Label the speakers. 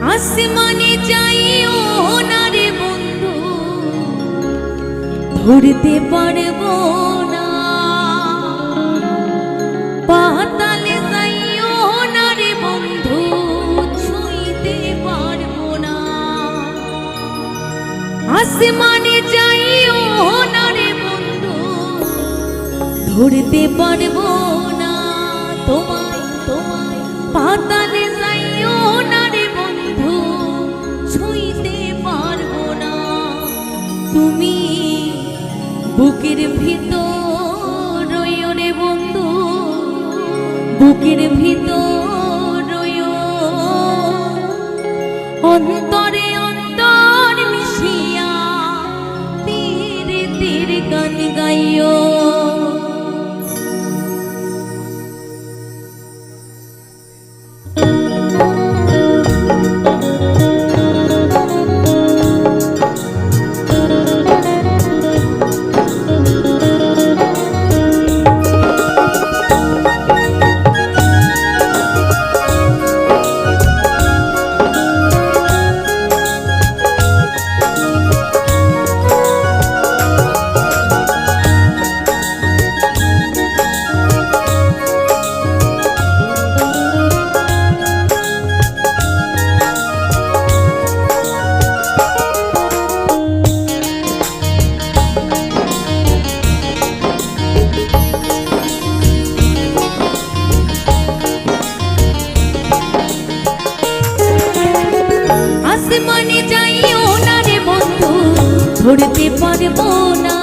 Speaker 1: আসমানে যাইও না রে বন্ধু, ধরতে পারবো না। পাতালে যাইও না রে বন্ধু, ছুঁইতে পারবো না। আসমানে যাইও না রে বন্ধু, ধরতে পারবো না তোমায় তোমায়। পাতালে যাইও না রে বন্ধু, ছুঁইতে পারবো না। তুমি বুকের ভিতর রইও রে বন্ধু, বুকের ভিতর রইও। অন্তরে অন্তর মিশিয়া তীরে তীরে গান গাইও। আসমানে যাইও না রে বন্ধু, ধরতে পারবো না।